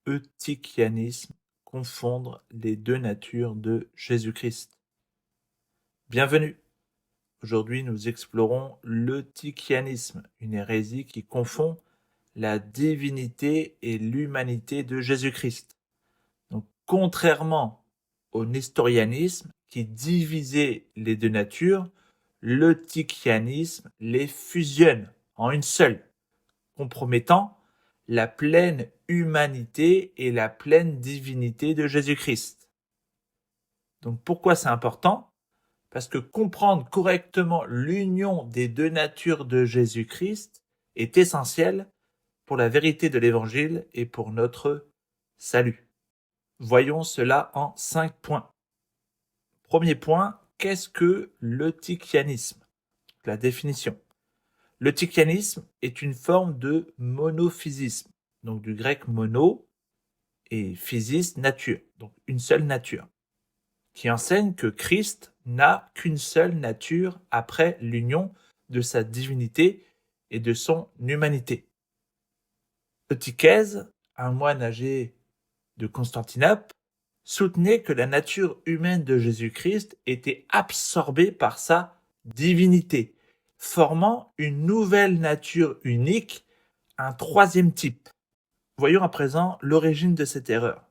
eutychianisme, confondre les deux natures de Jésus-Christ. Bienvenue. Aujourd'hui, nous explorons l'eutychianisme, une hérésie qui confond la divinité et l'humanité de Jésus-Christ. Donc, contrairement au nestorianisme qui divisait les deux natures, l'eutychianisme les fusionne en une seule, compromettant la pleine humanité et la pleine divinité de Jésus-Christ. Donc pourquoi c'est important ? Parce que comprendre correctement l'union des deux natures de Jésus-Christ est essentiel pour la vérité de l'Évangile et pour notre salut. Voyons cela en 5 points. Premier point, qu'est-ce que l'eutychianisme ? La définition. L'eutychianisme est une forme de monophysisme, donc du grec mono et physis, nature, donc une seule nature, qui enseigne que Christ n'a qu'une seule nature après l'union de sa divinité et de son humanité. Eutychèse, un moine âgé de Constantinople, soutenait que la nature humaine de Jésus-Christ était absorbée par sa divinité, formant une nouvelle nature unique, un troisième type. Voyons à présent l'origine de cette erreur.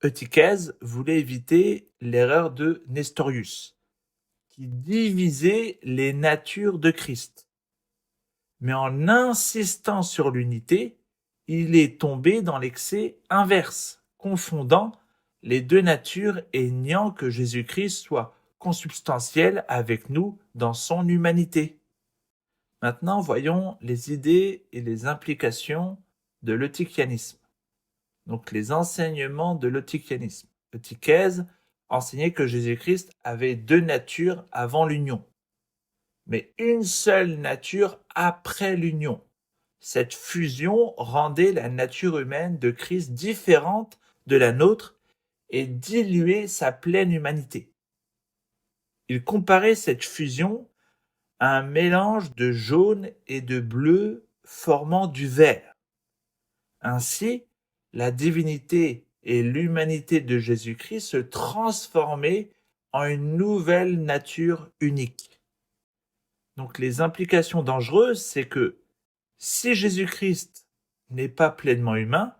Eutychèse voulait éviter l'erreur de Nestorius, qui divisait les natures de Christ. Mais en insistant sur l'unité, il est tombé dans l'excès inverse, confondant les deux natures et niant que Jésus-Christ soit consubstantiel avec nous dans son humanité. Maintenant, voyons les idées et les implications de l'eutychianisme. Donc les enseignements de l'eutychianisme. Eutychèse enseignait que Jésus-Christ avait deux natures avant l'union, mais une seule nature après l'union. Cette fusion rendait la nature humaine de Christ différente de la nôtre et diluait sa pleine humanité. Il comparait cette fusion à un mélange de jaune et de bleu formant du vert. Ainsi, la divinité et l'humanité de Jésus-Christ se transformaient en une nouvelle nature unique. Donc les implications dangereuses, c'est que si Jésus-Christ n'est pas pleinement humain,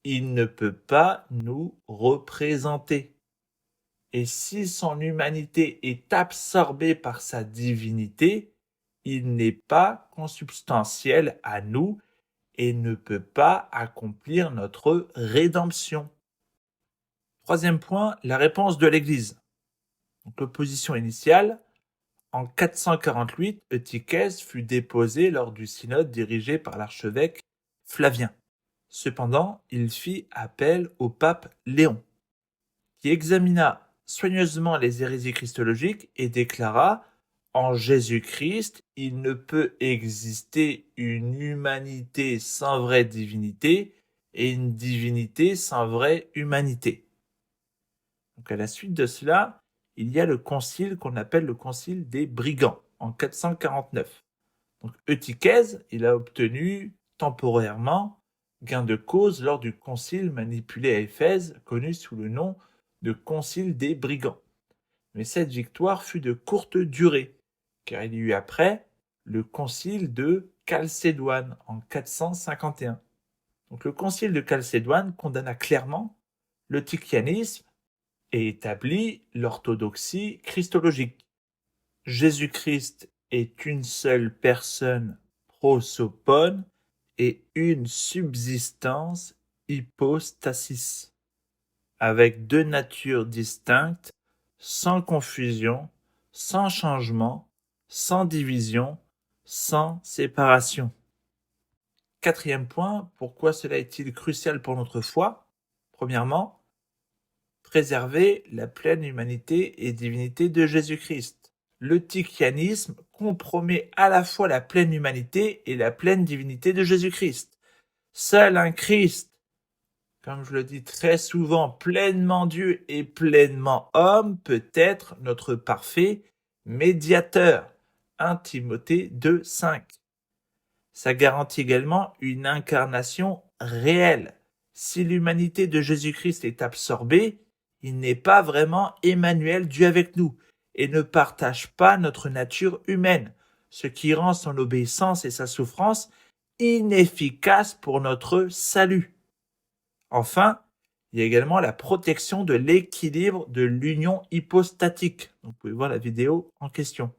il ne peut pas nous représenter. Et si son humanité est absorbée par sa divinité, il n'est pas consubstantiel à nous et ne peut pas accomplir notre rédemption. Troisième point, la réponse de l'Église. Donc, l'opposition initiale, en 448, Eutychèse fut déposé lors du synode dirigé par l'archevêque Flavien. Cependant, il fit appel au pape Léon, qui examina soigneusement les hérésies christologiques et déclara « En Jésus-Christ, il ne peut exister une humanité sans vraie divinité et une divinité sans vraie humanité. » Donc à la suite de cela, il y a le concile qu'on appelle le concile des brigands en 449. Donc Eutychèse, il a obtenu temporairement gain de cause lors du concile manipulé à Éphèse, connu sous le nom de concile des brigands. Mais cette victoire fut de courte durée, car il y eut après le concile de Chalcédoine en 451. Donc le concile de Chalcédoine condamna clairement l'eutychianisme et établit l'orthodoxie christologique. Jésus-Christ est une seule personne prosopone et une subsistance hypostasis, avec deux natures distinctes, sans confusion, sans changement, sans division, sans séparation. Quatrième point, pourquoi cela est-il crucial pour notre foi ? Premièrement, préserver la pleine humanité et divinité de Jésus-Christ. L'eutychianisme compromet à la fois la pleine humanité et la pleine divinité de Jésus-Christ. Seul un Christ, comme je le dis très souvent, pleinement Dieu et pleinement homme, peut être notre parfait médiateur. 1 Timothée 2,5. Ça garantit également une incarnation réelle. Si l'humanité de Jésus-Christ est absorbée, il n'est pas vraiment Emmanuel, Dieu avec nous, et ne partage pas notre nature humaine, ce qui rend son obéissance et sa souffrance inefficaces pour notre salut. Enfin, il y a également la protection de l'équilibre de l'union hypostatique. Donc, vous pouvez voir la vidéo en question.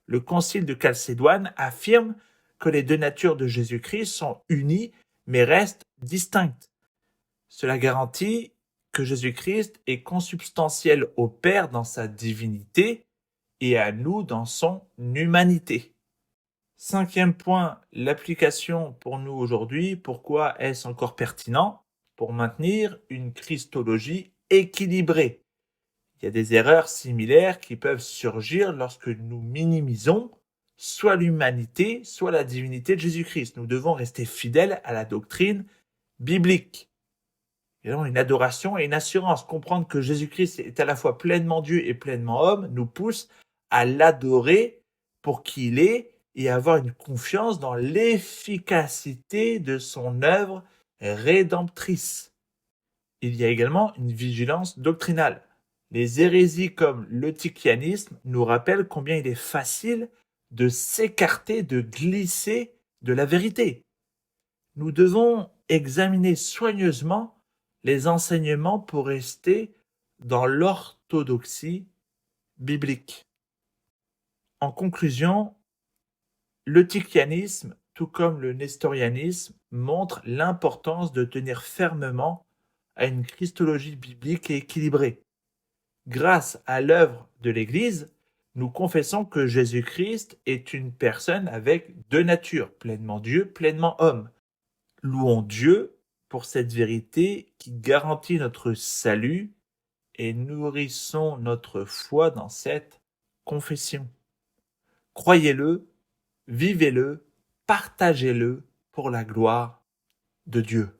Le concile de Chalcédoine affirme que les deux natures de Jésus-Christ sont unies mais restent distinctes. Cela garantit que Jésus-Christ est consubstantiel au Père dans sa divinité et à nous dans son humanité. Cinquième point, l'application pour nous aujourd'hui. Pourquoi est-ce encore pertinent? Pour maintenir une christologie équilibrée. Il y a des erreurs similaires qui peuvent surgir lorsque nous minimisons soit l'humanité, soit la divinité de Jésus-Christ. Nous devons rester fidèles à la doctrine biblique. Une adoration et une assurance. Comprendre que Jésus-Christ est à la fois pleinement Dieu et pleinement homme nous pousse à l'adorer pour qui il est et avoir une confiance dans l'efficacité de son œuvre rédemptrice. Il y a également une vigilance doctrinale. Les hérésies comme l'eutychianisme nous rappellent combien il est facile de s'écarter, de glisser de la vérité. Nous devons examiner soigneusement les enseignements pour rester dans l'orthodoxie biblique. En conclusion, l'eutychianisme, tout comme le nestorianisme, montre l'importance de tenir fermement à une christologie biblique et équilibrée. Grâce à l'œuvre de l'Église, nous confessons que Jésus-Christ est une personne avec deux natures, pleinement Dieu, pleinement homme. Louons Dieu pour cette vérité qui garantit notre salut et nourrissons notre foi dans cette confession. Croyez-le, vivez-le, partagez-le pour la gloire de Dieu.